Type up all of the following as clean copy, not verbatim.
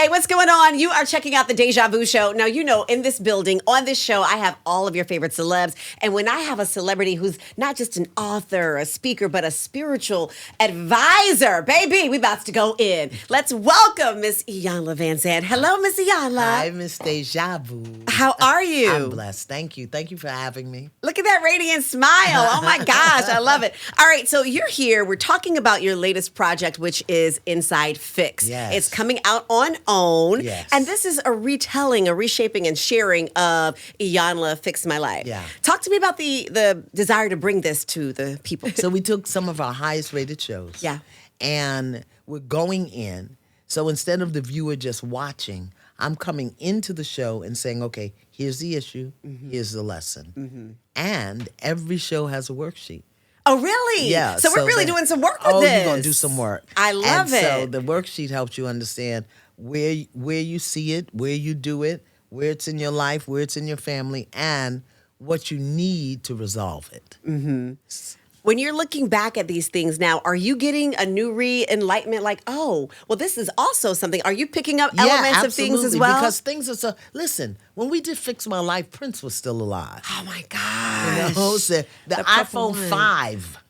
Hey, what's going on? You are checking out the Deja Vu show. Now, you know, in this building, on this show, I have all of your favorite celebs. And when I have a celebrity who's not just an author, a speaker, but a spiritual advisor, baby, we about to go in. Let's welcome Miss Iyanla Vanzant. Hello, Miss Iyanla. Hi, Miss Deja Vu. How are you? I'm blessed. Thank you. Thank you for having me. Look at that radiant smile. Oh my gosh, I love it. All right, so you're here. We're talking about your latest project, which is Inside Fix. Yes. It's coming out on OWN. Yes. And this is a retelling, a reshaping and sharing of Iyanla Fix My Life. Yeah. Talk to me about the desire to bring this to the people. So we took some of our highest rated shows. Yeah. And we're going in. So instead of the viewer just watching, I'm coming into the show and saying, okay, here's the issue, here's the lesson. And every show has a worksheet. Oh, really? Yeah. So we're really doing some work with this. Oh, you're going to do some work. I love it. So the worksheet helps you understand where you see it, where you do it, where it's in your life, where it's in your family, and what you need to resolve it. Mm-hmm. When you're looking back at these things now, are you getting a new re-enlightenment like, oh, well, this is also something? Are you picking up elements of things as well? Because things are so... Listen, when we did Fix My Life, Prince was still alive. Oh, my gosh. You know, so the iPhone 5.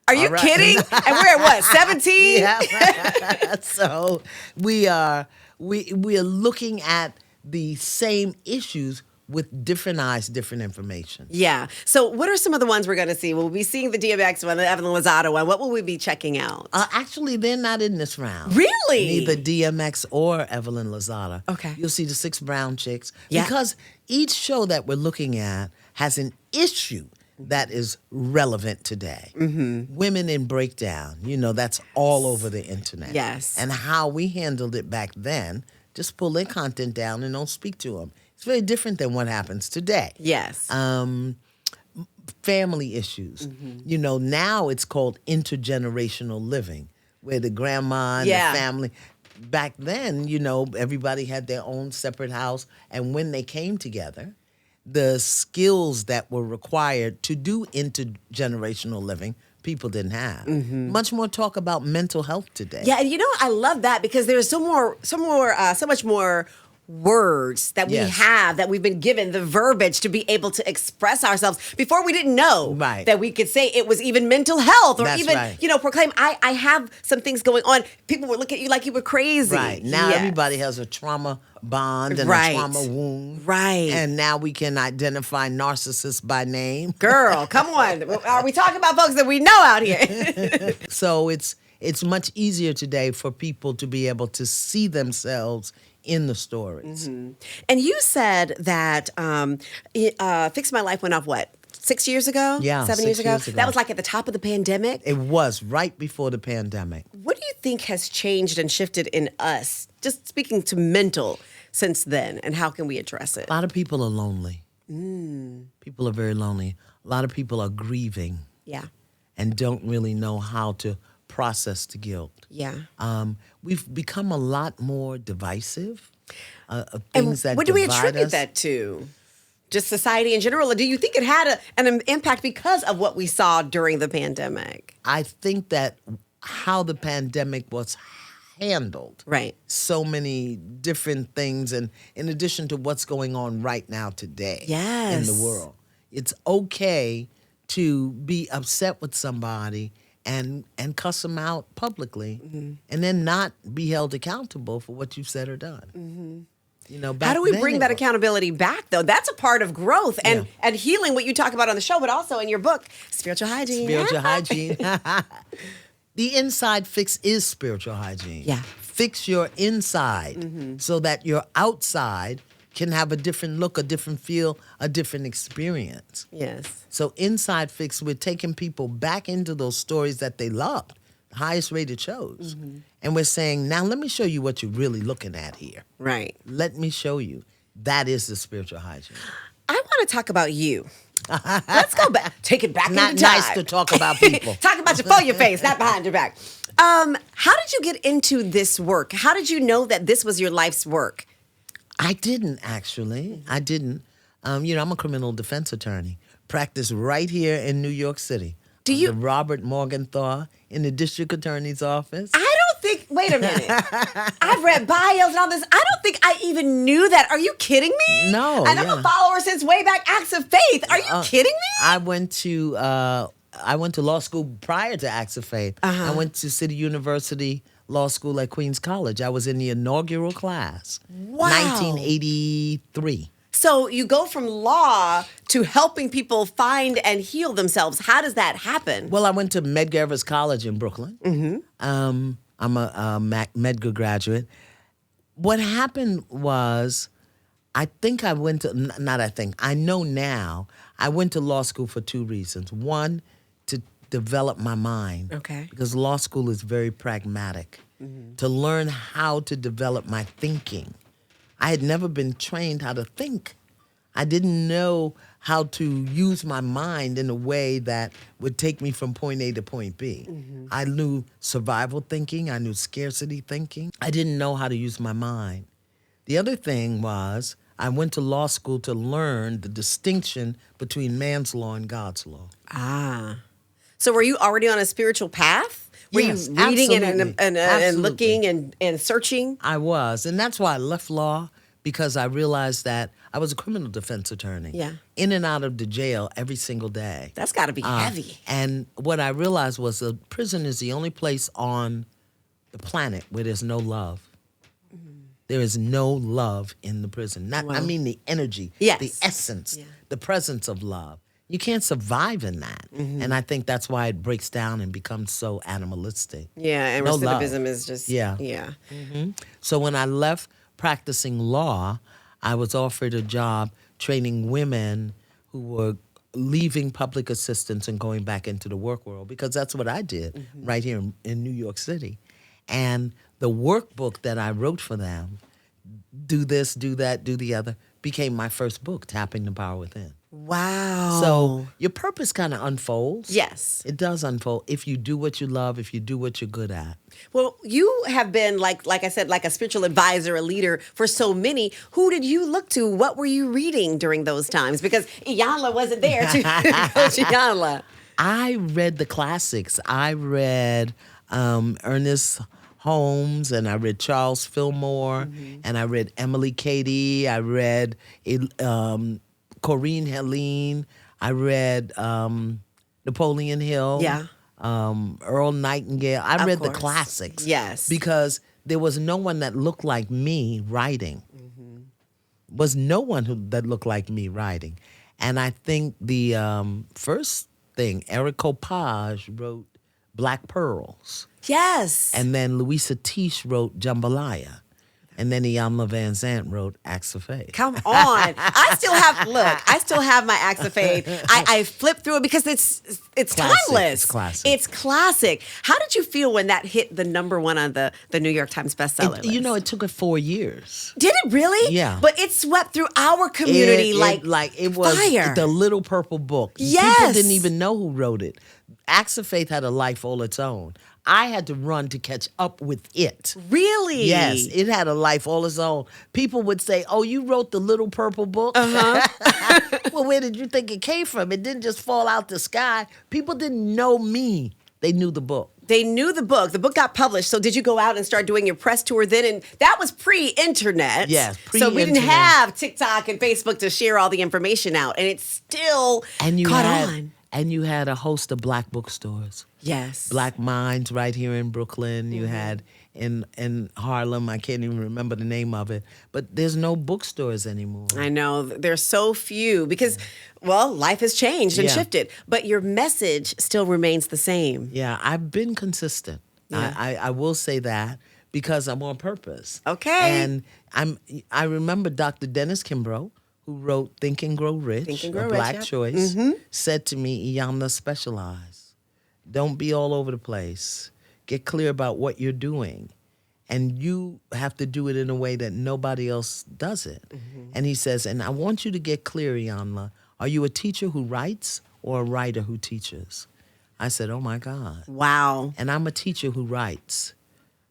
Are you kidding? And we're at what, 17? Yeah. So we are looking at the same issues with different eyes, different information. Yeah. So what are some of the ones we're going to see? We'll be seeing the DMX one, the Evelyn Lozada one. What will we be checking out? Actually, they're not in this round. Really? Neither DMX or Evelyn Lozada. Okay. You'll see the 6 brown chicks. Yeah. Because each show that we're looking at has an issue that is relevant today. Mm-hmm. Women in breakdown. You know, that's all over the internet. Yes. And how we handled it back then, just pull their content down and don't speak to them. It's very different than what happens today. Yes. Family issues. You know, now it's called intergenerational living, where the grandma and the family. Back then, you know, everybody had their own separate house. And when they came together, the skills that were required to do intergenerational living, people didn't have. Much more talk about mental health today. Yeah, and you know, I love that because there's so much more words that we have, that we've been given, the verbiage to be able to express ourselves. Before we didn't know that we could say it was even mental health or you know, proclaim, I have some things going on. People would look at you like you were crazy. Right. Now everybody has a trauma bond and a trauma wound. Right. And now we can identify narcissists by name. Girl, come on. Are we talking about folks that we know out here? So it's much easier today for people to be able to see themselves in the stories. And you said that Fix My Life went off, what, 6 years ago? Yeah, 7 years ago? That was like at the top of the pandemic? It was right before the pandemic. What do you think has changed and shifted in us, just speaking to mental, since then, and how can we address it? A lot of people are lonely. People are very lonely. A lot of people are grieving. Yeah. And don't really know how to process the guilt. Yeah. We've become a lot more divisive. Things that what do we divide attribute us. that to? Just society in general? Or do you think it had an impact because of what we saw during the pandemic? I think that how the pandemic was handled. Right. So many different things, and in addition to what's going on right now today in the world. It's okay to be upset with somebody and cuss them out publicly and then not be held accountable for what you've said or done. You know, how do we bring that accountability back, though? That's a part of growth and healing, what you talk about on the show, but also in your book, Spiritual Hygiene. Spiritual Hygiene. The inside fix is spiritual hygiene. Yeah. Fix your inside so that your outside can have a different look, a different feel, a different experience. Yes. So inside fix, we're taking people back into those stories that they loved, the highest rated shows. And we're saying, now let me show you what you're really looking at here. Right. Let me show you. That is the spiritual hygiene. I want to talk about you. Let's go back. Take it back in time. Not nice to talk about people. Talk about you for your face, not behind your back. How did you get into this work? How did you know that this was your life's work? I didn't, actually. I didn't. You know, I'm a criminal defense attorney. Practice right here in New York City. Do you? The Robert Morgenthau in the district attorney's office. I don't think wait a minute. I've read bios and all this. I don't think I even knew that. Are you kidding me? No. And I'm a follower since way back Acts of Faith. Are you kidding me? I went to law school prior to Acts of Faith. I went to City University Law School at Queens College. I was in the inaugural class. Wow. 1983. So you go from law to helping people find and heal themselves. How does that happen? Well, I went to Medgar Evers College in Brooklyn. I'm a Medgar graduate. What happened was, I know now, I went to law school for two reasons. One, to develop my mind. Okay. Because law school is very pragmatic. To learn how to develop my thinking. I had never been trained how to think. I didn't know how to use my mind in a way that would take me from point A to point B. I knew survival thinking. I knew scarcity thinking. I didn't know how to use my mind. The other thing was, I went to law school to learn the distinction between man's law and God's law. So were you already on a spiritual path? Were Yes, you reading absolutely. and looking and searching? I was. And that's why I left law, because I realized that I was a criminal defense attorney. Yeah. In and out of the jail every single day. That's got to be heavy. And what I realized was the prison is the only place on the planet where there's no love. There is no love in the prison. I mean the energy, the essence, the presence of love. You can't survive in that. And I think that's why it breaks down and becomes so animalistic. Yeah, and no recidivism love. is just, So when I left practicing law, I was offered a job training women who were leaving public assistance and going back into the work world, because that's what I did right here in New York City. And the workbook that I wrote for them, do this, do that, do the other, became my first book, Tapping the Power Within. Wow. So your purpose kind of unfolds. Yes. It does unfold if you do what you love, if you do what you're good at. Well, you have been, like I said, like a spiritual advisor, a leader for so many. Who did you look to? What were you reading during those times? Because Iyanla wasn't there to coach Iyanla. I read the classics. I read Ernest Holmes, and I read Charles Fillmore, and I read Emily Cady. I read Corinne Helene. I read Napoleon Hill. Yeah. Earl Nightingale. I read the classics. Yes. Because there was no one that looked like me writing. Was no one that looked like me writing. And I think the first thing, Eric Copage wrote Black Pearls. Yes. And then Louisa Tish wrote Jambalaya. And then Iyanla Vanzant wrote Acts of Faith. Come on. I still have my Acts of Faith. I flipped through it because it's classic. timeless. It's classic. It's classic. How did you feel when that hit the #1 on the New York Times bestseller list? You know, it took it 4 years. Did it really? Yeah. But it swept through our community it was fire. The Little Purple Book. Yes. People didn't even know who wrote it. Acts of Faith had a life all its own. I had to run to catch up with it. Really? Yes, it had a life all its own. People would say, "Oh, you wrote the Little Purple Book?" Well, where did you think it came from? It didn't just fall out the sky. People didn't know me. They knew the book. They knew the book. The book got published. So did you go out and start doing your press tour then? And that was pre-internet. Yes, So we didn't have TikTok and Facebook to share all the information out. And it still caught on. And you had a host of black bookstores. Yes. Black Minds right here in Brooklyn. You had in Harlem, I can't even remember the name of it. But there's no bookstores anymore. I know. There's so few because, well, life has changed and shifted. But your message still remains the same. Yeah, I've been consistent. Yeah. I will say that because I'm on purpose. Okay. And I remember Dr. Dennis Kimbrough, who wrote Think and Grow Rich, a Black Choice, said to me, Iyanla, specialize. Don't be all over the place. Get clear about what you're doing. And you have to do it in a way that nobody else does it. And he says, and I want you to get clear, Iyanla. Are you a teacher who writes or a writer who teaches? I said, oh, my God. Wow. And I'm a teacher who writes.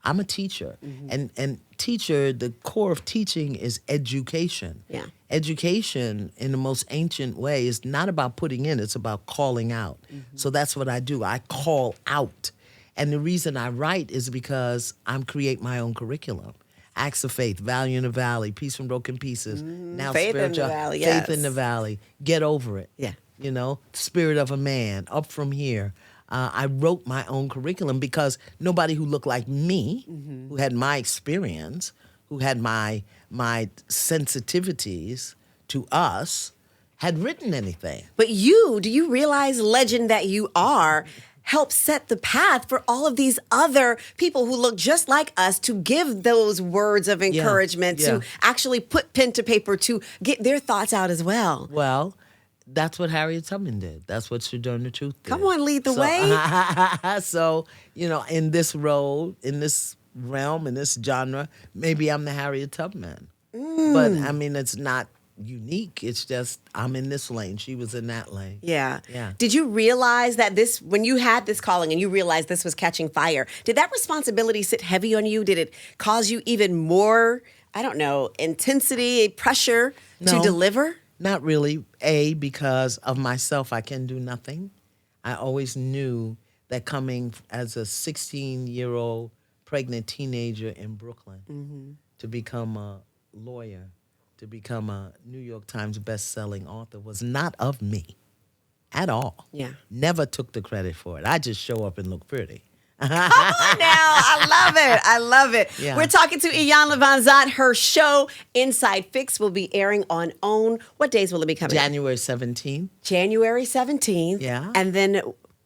I'm a teacher. And teacher, the core of teaching is education. Yeah. Education in the most ancient way is not about putting in, it's about calling out. So that's what I do. I call out. And the reason I write is because I'm create my own curriculum. Acts of Faith, Value in the Valley, Peace from Broken Pieces. Now Faith in the Valley, yes. Faith in the Valley. Get over it. Yeah. Spirit of a Man, Up From Here. I wrote my own curriculum because nobody who looked like me, who had my experience, who had my sensitivities to us, had written anything. But do you realize, legend that you are, help set the path for all of these other people who look just like us to give those words of encouragement, to actually put pen to paper, to get their thoughts out as well. Well, that's what Harriet Tubman did. That's what Sojourner Truth did. Come on, lead the way. So, in this role, in this realm, in this genre, maybe I'm the Harriet Tubman. But, it's not unique. It's just I'm in this lane. She was in that lane. Yeah. Did you realize that when you had this calling and you realized this was catching fire, did that responsibility sit heavy on you? Did it cause you even more, intensity, pressure to deliver? Not really. Because of myself, I can do nothing. I always knew that coming as a 16-year-old pregnant teenager in Brooklyn to become a lawyer, to become a New York Times best-selling author was not of me at all. Yeah. Never took the credit for it. I just show up and look pretty. Come on now. I love it. Yeah. We're talking to Iyanla Vanzant. Her show, Inside Fix, will be airing on OWN. What days will it be coming? January 17th. January 17th. Yeah. And then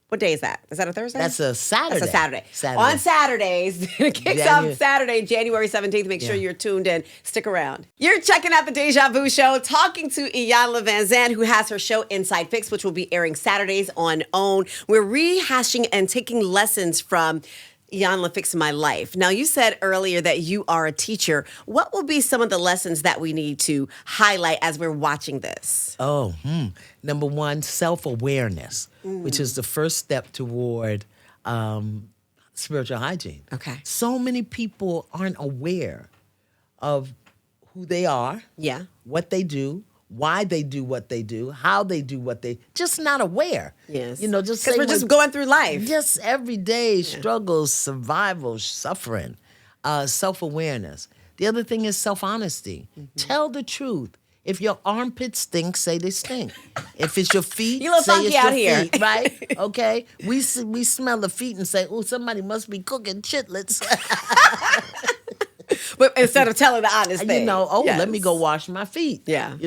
what day is that? Is that a Thursday? That's a Saturday. That's a Saturday. On Saturdays. It kicks off Saturday, January 17th. Make sure you're tuned in. Stick around. You're checking out the Deja Vu Show, talking to Iyanla Vanzant, who has her show Inside Fix, which will be airing Saturdays on OWN. We're rehashing and taking lessons from Iyanla Fix My Life. Now, you said earlier that you are a teacher. What will be some of the lessons that we need to highlight as we're watching this? Number one, self-awareness, which is the first step toward spiritual hygiene. Okay. So many people aren't aware of who they are, what they do, why they do what they do, how they do what they, just not aware. Yes. Just because we're just going through life. Just everyday struggles, survival, suffering, self-awareness. The other thing is self-honesty. Tell the truth. If your armpits stink, say they stink. If it's your feet, you say it's your feet, right? Okay? We smell the feet and say, oh, somebody must be cooking chitlets. But instead of telling the honest thing. Let me go wash my feet. Yeah.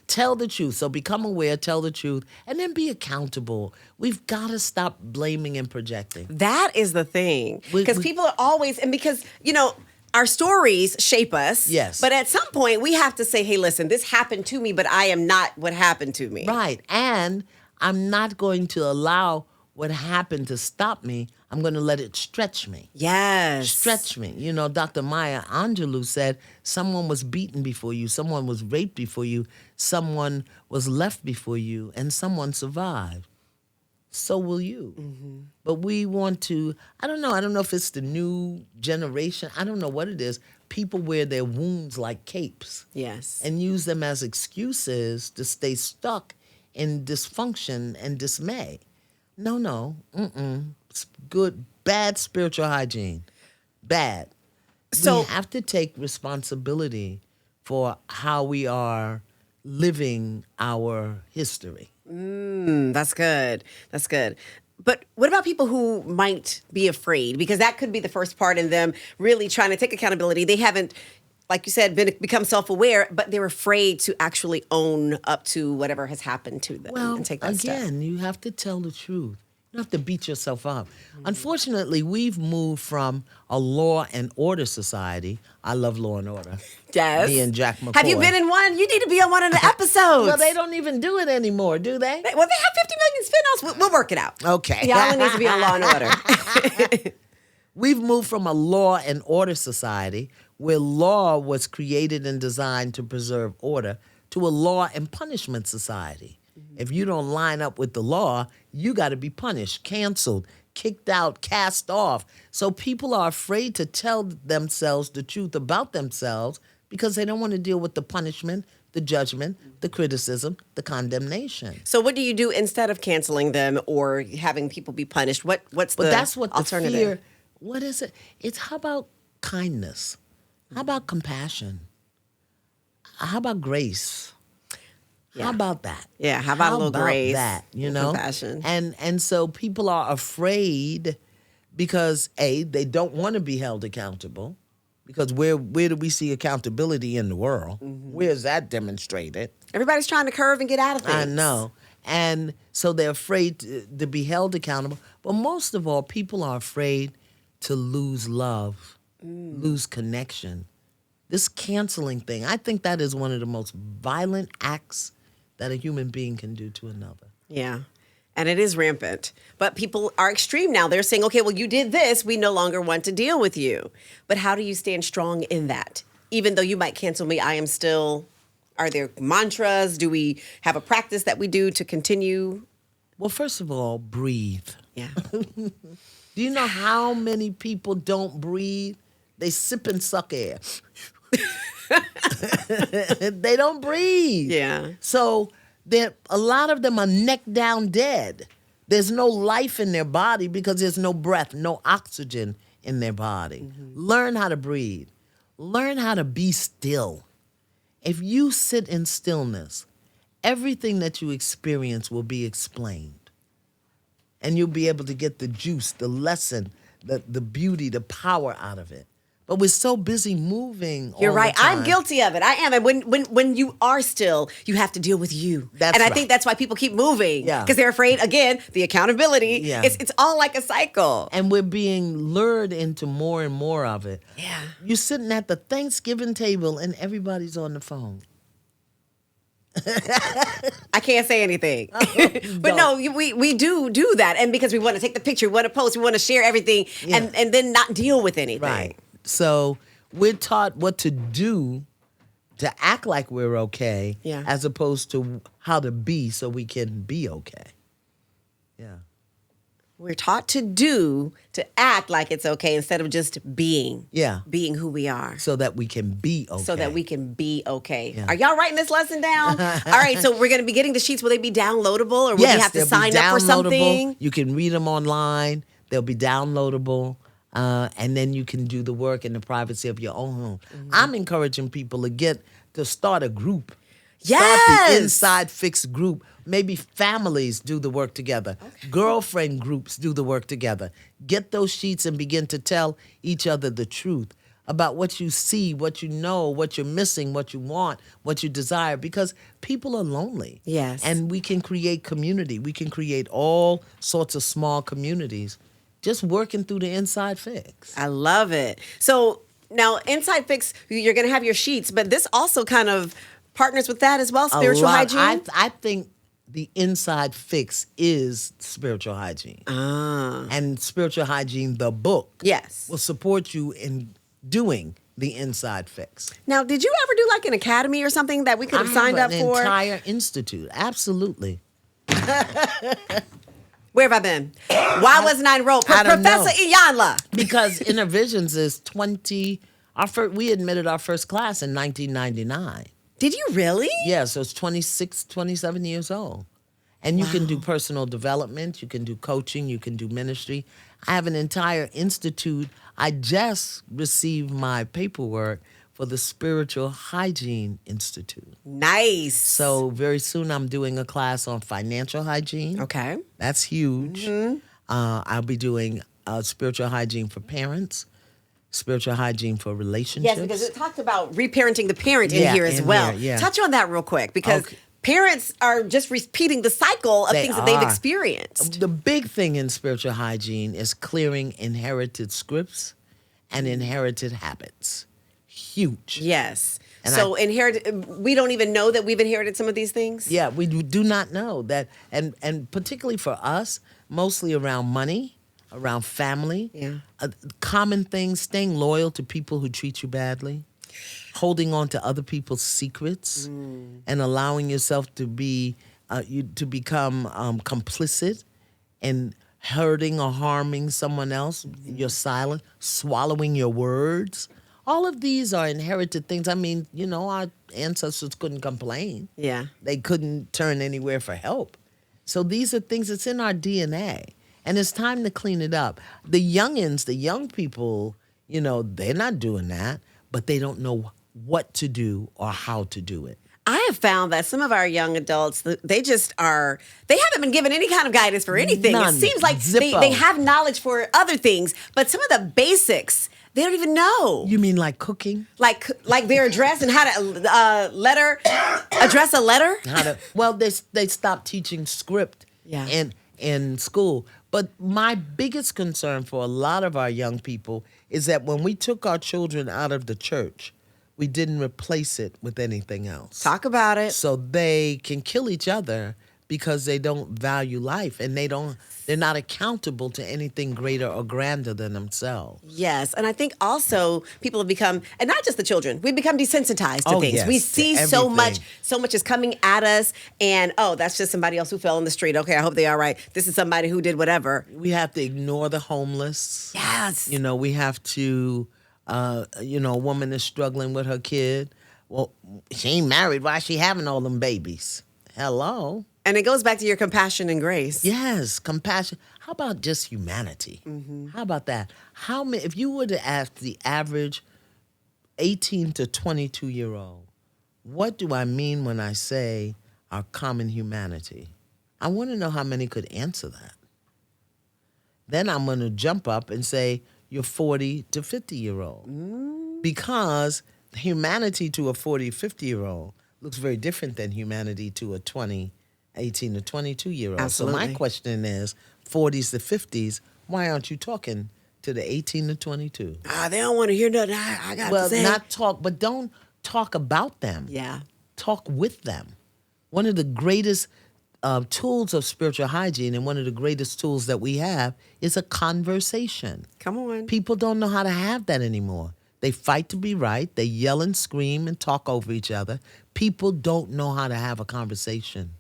Tell the truth. So become aware, tell the truth, and then be accountable. We've got to stop blaming and projecting. That is the thing. Because people are always, and because, our stories shape us. Yes. But at some point, we have to say, hey, listen, this happened to me, but I am not what happened to me. Right. And I'm not going to allow what happened to stop me. I'm going to let it stretch me. Yes. Stretch me. Dr. Maya Angelou said, someone was beaten before you, someone was raped before you, someone was left before you, and someone survived. So will you. But we want to, I don't know if it's the new generation. I don't know what it is. People wear their wounds like capes. Yes. And use them as excuses to stay stuck in dysfunction and dismay. No. It's bad spiritual hygiene. Bad. So we have to take responsibility for how we are living our history. That's good. But what about people who might be afraid? Because that could be the first part in them really trying to take accountability. They haven't, like you said, become self-aware, but they're afraid to actually own up to whatever has happened to them and take that step. Again, you have to tell the truth. You don't have to beat yourself up. Unfortunately, we've moved from a law and order society. I love Law and Order. Yes. Me and Jack McCoy. Have you been in one? You need to be on one of the episodes. Well, they don't even do it anymore, do they? Well, they have 50 million spin-offs. We'll work it out. Okay. Iyanla needs to be on Law and Order. We've moved from a law and order society where law was created and designed to preserve order to a law and punishment society. If you don't line up with the law, you got to be punished, canceled, kicked out, cast off. So people are afraid to tell themselves the truth about themselves because they don't want to deal with the punishment, the judgment, the criticism, the condemnation. So what do you do instead of canceling them or having people be punished? What's the that's what alternative? The fear, what is it? It's how about kindness? How about compassion? How about grace? Yeah. How about that? Yeah, how about a little grace? That, you know? Compassion. And so people are afraid because A, they don't want to be held accountable. Because where do we see accountability in the world? Where's that demonstrated? Everybody's trying to curve and get out of things. I know. And so they're afraid to be held accountable. But most of all, people are afraid to lose love, lose connection. This canceling thing, I think that is one of the most violent acts that a human being can do to another. Yeah. And it is rampant. But people are extreme now. They're saying, okay, well, you did this. We no longer want to deal with you. But how do you stand strong in that? Even though you might cancel me, I am still... Are there mantras? Do we have a practice that we do to continue? Well, first of all, breathe. Yeah. Do you know how many people don't breathe? They sip and suck air. They don't breathe. Yeah. So a lot of them are neck down dead. There's no life in their body because there's no breath, no oxygen in their body. Learn how to breathe. Learn how to be still. If you sit in stillness, everything that you experience will be explained. And you'll be able to get the juice, the lesson, the beauty, the power out of it. But we're so busy moving. You're right. The time. I'm guilty of it. I am. And when you are still, you have to deal with you. That's and I right. think that's why people keep moving. Yeah. Because they're afraid, again, the accountability. Yeah. It's all like a cycle. And we're being lured into more and more of it. Yeah. You're sitting at the Thanksgiving table and everybody's on the phone. I can't say anything. But no, we do that. And because we want to take the picture, we want to post, we want to share everything, and then not deal with anything. Right. So we're taught what to do to act like we're okay, as opposed to how to be so we can be okay. Yeah. We're taught to act like it's okay instead of just being. Yeah. Being who we are. So that we can be okay. So that we can be okay. Yeah. Are y'all writing this lesson down? All right, so we're going to be getting the sheets. Will they be downloadable or will yes, you have to they'll sign be up for downloadable. something? You can read them online. They'll be downloadable. And then you can do the work in the privacy of your own home. I'm encouraging people to start a group. Yes. Start the Inside Fix group. Maybe families do the work together. Okay. Girlfriend groups do the work together. Get those sheets and begin to tell each other the truth about what you see, what you know, what you're missing, what you want, what you desire, because people are lonely. Yes. And we can create community. We can create all sorts of small communities just working through the Inside Fix. I love it. So now Inside Fix, you're going to have your sheets, but this also kind of partners with that as well, spiritual hygiene? I think the Inside Fix is spiritual hygiene. And Spiritual Hygiene, the book, will support you in doing the Inside Fix. Now, did you ever do like an academy or something that we could have signed up for? An entire institute, absolutely. Where have I been? Why wasn't I enrolled? Professor Iyanla. Because Intervisions is we admitted our first class in 1999. Did you really? Yeah, so it's 26, 27 years old. And you can do personal development, you can do coaching, you can do ministry. I have an entire institute. I just received my paperwork for the Spiritual Hygiene Institute. Nice. So very soon I'm doing a class on financial hygiene. Okay. That's huge. I'll be doing spiritual hygiene for parents. Spiritual hygiene for relationships. Yes, because it talked about reparenting the parent in here as well. Touch on that real quick, because parents are just repeating the cycle of things that they've experienced. The big thing in spiritual hygiene is clearing inherited scripts and inherited habits. Huge. Yes. And so we don't even know that we've inherited some of these things? Yeah, we do not know that. And particularly for us, mostly around money, around family. Yeah. Common things, staying loyal to people who treat you badly, holding on to other people's secrets, and allowing yourself to become complicit in hurting or harming someone else. You're silent, swallowing your words. All of these are inherited things. I mean, our ancestors couldn't complain. Yeah. They couldn't turn anywhere for help. So these are things that's in our DNA. And it's time to clean it up. The youngins, the young people, they're not doing that, but they don't know what to do or how to do it. I have found that some of our young adults, they haven't been given any kind of guidance for anything. None. It seems like they have knowledge for other things, but some of the basics, they don't even know. You mean like cooking? Like their address and how to address a letter? Well, they stopped teaching script in school. But my biggest concern for a lot of our young people is that when we took our children out of the church, we didn't replace it with anything else. Talk about it. So they can kill each other because they don't value life and they're not accountable to anything greater or grander than themselves. Yes, and I think also people have become, and not just the children, we've become desensitized to things. Yes, we see so much is coming at us, and that's just somebody else who fell in the street. Okay, I hope they're all right. This is somebody who did whatever. We have to ignore the homeless. Yes. We have to, a woman is struggling with her kid. Well, she ain't married. Why is she having all them babies? Hello? And it goes back to your compassion and grace. Yes, compassion. How about just humanity? Mm-hmm. How about that? If you were to ask the average 18 to 22-year-old, what do I mean when I say our common humanity? I want to know how many could answer that. Then I'm going to jump up and say, your 40 to 50-year-old. Mm. Because humanity to a 40, 50-year-old looks very different than humanity to a 18 to 22-year-old. Absolutely. So my question is, 40s to 50s, why aren't you talking to the 18 to 22? They don't want to hear nothing I got to say. Well, not talk, but don't talk about them. Yeah. Talk with them. One of the greatest tools of spiritual hygiene and one of the greatest tools that we have is a conversation. Come on. People don't know how to have that anymore. They fight to be right. They yell and scream and talk over each other. People don't know how to have a conversation.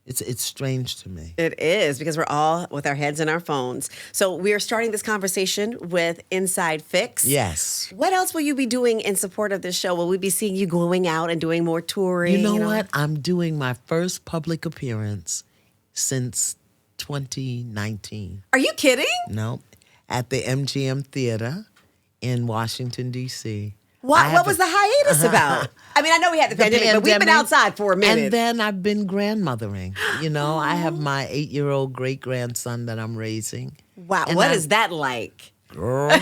It's strange to me. It is, because we're all with our heads in our phones. So we are starting this conversation with Inside Fix. Yes. What else will you be doing in support of this show? Will we be seeing you going out and doing more touring? You know what? I'm doing my first public appearance since 2019. Are you kidding? No. At the MGM Theater in Washington, D.C. What was the hiatus about? I mean, I know we had the pandemic, but we've been outside for a minute. And then I've been grandmothering. I have my 8-year-old great-grandson that I'm raising. Wow. What is that like? Girl.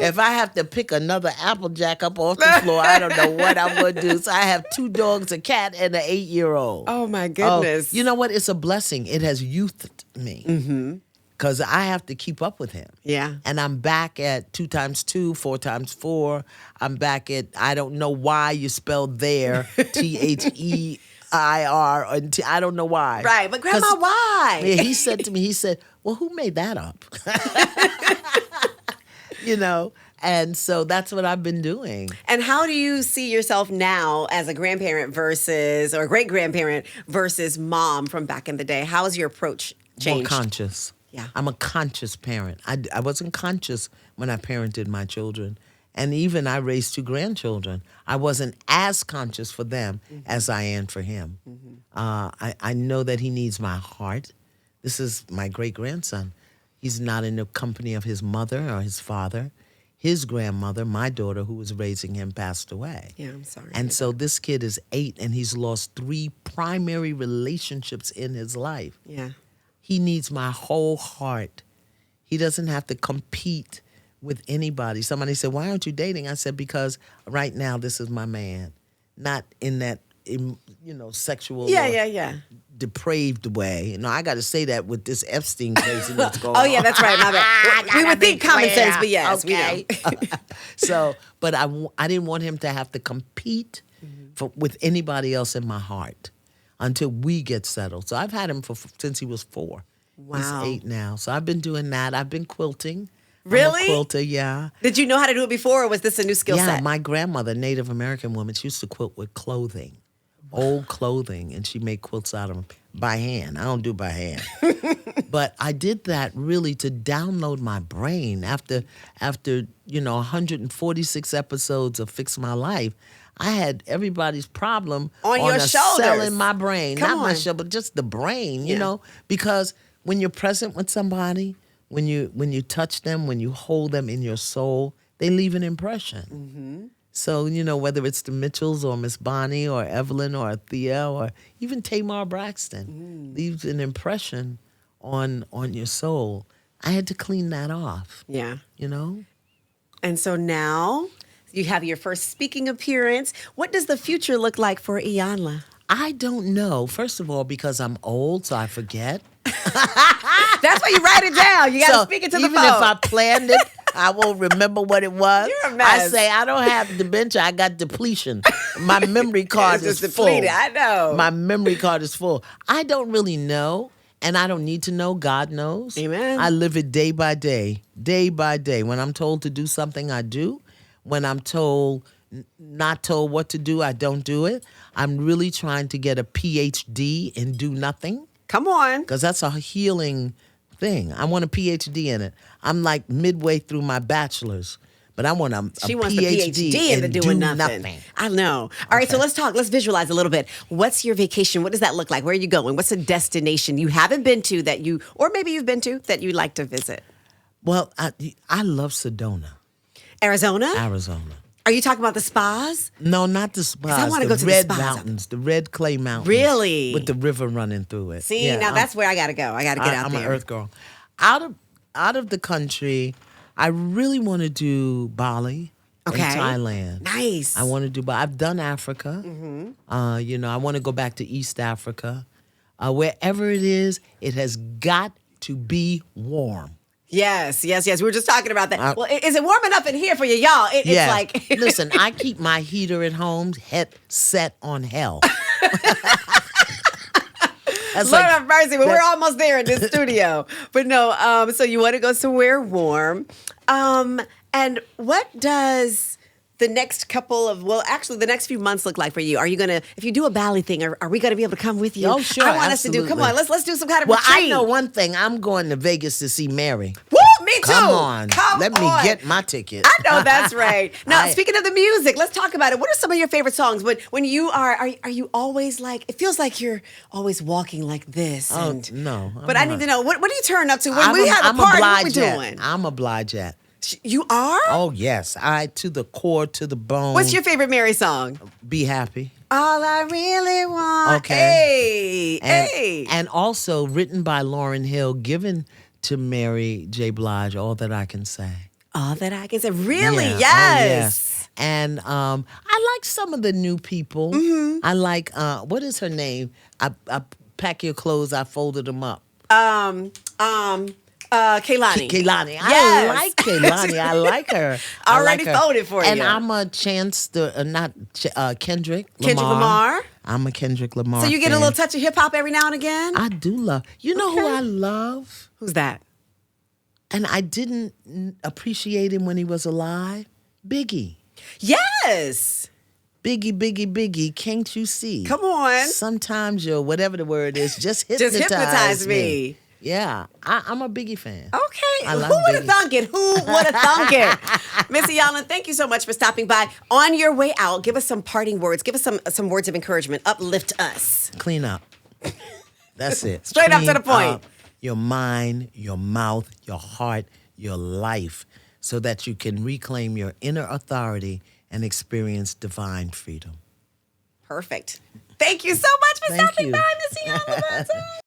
If I have to pick another Applejack up off the floor, I don't know what I'm going to do. So I have 2 dogs, a cat, and an 8-year-old. Oh, my goodness. You know what? It's a blessing. It has youthed me. Mm-hmm. Because I have to keep up with him. Yeah. And I'm back at 2 times 2, 4 times 4. I'm back at, I don't know why you spelled there, THEIR. I don't know why. Right, but Grandma, why? Yeah, he said to me, well, who made that up? And so that's what I've been doing. And how do you see yourself now as a grandparent or a great-grandparent versus mom from back in the day? How has your approach changed? More conscious. Yeah. I'm a conscious parent. I wasn't conscious when I parented my children. And even I raised 2 grandchildren. I wasn't as conscious for them as I am for him. Mm-hmm. I know that he needs my heart. This is my great-grandson. He's not in the company of his mother or his father. His grandmother, my daughter, who was raising him, passed away. Yeah, I'm sorry. And so this kid is 8, and he's lost 3 primary relationships in his life. Yeah. He needs my whole heart. He doesn't have to compete with anybody. Somebody said, why aren't you dating? I said, because right now this is my man. Not in that, sexual depraved way. I got to say that with this Epstein case that's going on. Oh, yeah, that's right. My bad. We would think common sense, but yes, okay. We know. But I didn't want him to have to compete with anybody else in my heart until we get settled. So I've had him since he was 4. Wow. He's 8 now. So I've been doing that. I've been quilting. Really? I'm a quilter, yeah. Did you know how to do it before, or was this a new skill set? Yeah, my grandmother, Native American woman, she used to quilt with clothing. old clothing, and she made quilts out of them by hand. I don't do by hand. But I did that really to download my brain after 146 episodes of Fix My Life. I had everybody's problem on your shoulders. Cell in my brain. Not my shoulder, but just the brain, you know, because when you're present with somebody, when you touch them, when you hold them in your soul, they leave an impression. Mm-hmm. So, whether it's the Mitchells or Miss Bonnie or Evelyn or Thea or even Tamar Braxton, leaves an impression on your soul. I had to clean that off. Yeah. And so now you have your first speaking appearance. What does the future look like for Iyanla? I don't know. First of all, because I'm old, so I forget. That's why you write it down. You got to speak it to the phone. Even if I planned it, I won't remember what it was. You're a mess. I say I don't have dementia. I got depletion. My memory card is full. Depleted. I know. My memory card is full. I don't really know, and I don't need to know. God knows. Amen. I live it day by day, day by day. When I'm told to do something, I do. When I'm not told what to do, I don't do it. I'm really trying to get a PhD and do nothing. Come on. Because that's a healing thing. I want a PhD in it. I'm like midway through my bachelor's, but I want a She PhD wants the PhD into doing nothing. I know. All right, so let's talk. Let's visualize a little bit. What's your vacation? What does that look like? Where are you going? What's a destination you haven't been to or maybe you've been to that you'd like to visit? Well, I love Sedona. Arizona? Arizona. Are you talking about the spas? No, not the spas. I want to go to red the spas. Mountains, the red clay mountains. Really? With the river running through it. See, now that's where I got to go. I got to get out there. I'm an earth girl. Out of the country, I really want to do Bali and Thailand. Nice. I want to do Bali. I've done Africa. Mm-hmm. I want to go back to East Africa. Wherever it is, it has got to be warm. Yes. We were just talking about that. Well, is it warm enough in here for you, y'all? It's like... Listen, I keep my heater at home set on hell. Lord have mercy, but we're almost there in this studio. But no, so you want to go somewhere warm. And what does the next the next few months look like for you? Are you going to, if you do a Bali thing, are we going to be able to come with you? Oh, sure. I want us to do, come on, let's do some kind of retreat. I know one thing. I'm going to Vegas to see Mary. Woo, me too. Come on. Let me get my ticket. I know that's right. Now, speaking of the music, let's talk about it. What are some of your favorite songs? When you are you always like, it feels like you're always walking like this. No. But I need to know, what do you turn up to when we have a party? What are we doing? I'm obliged at. You are? Oh, yes. To the core, to the bone. What's your favorite Mary song? Be Happy. All I really want. Okay. Hey. And also written by Lauryn Hill, given to Mary J. Blige, All That I Can Say. All That I Can Say. Really? Yeah. Yes. And I like some of the new people. Mm-hmm. I like, what is her name? I pack your clothes, I folded them up. Kehlani. Kehlani. Yes. I like Kehlani. I like her. Already voted for you. And I'm a Kendrick Lamar. Kendrick Lamar. I'm a Kendrick Lamar So you get fan. a little touch of hip hop every now and again? I do love. You know who I love? Who's that? And I didn't appreciate him when he was alive. Biggie. Yes. Biggie, can't you see? Come on. Sometimes whatever the word is, just hypnotize me. Yeah, I'm a Biggie fan. Okay. Who would have thunk it? Miss Iyanla, thank you so much for stopping by. On your way out, give us some parting words. Give us some words of encouragement. Uplift us. Clean up. That's it. Straight up to the point. Up your mind, your mouth, your heart, your life, so that you can reclaim your inner authority and experience divine freedom. Perfect. Thank you so much for stopping by, Miss Iyanla.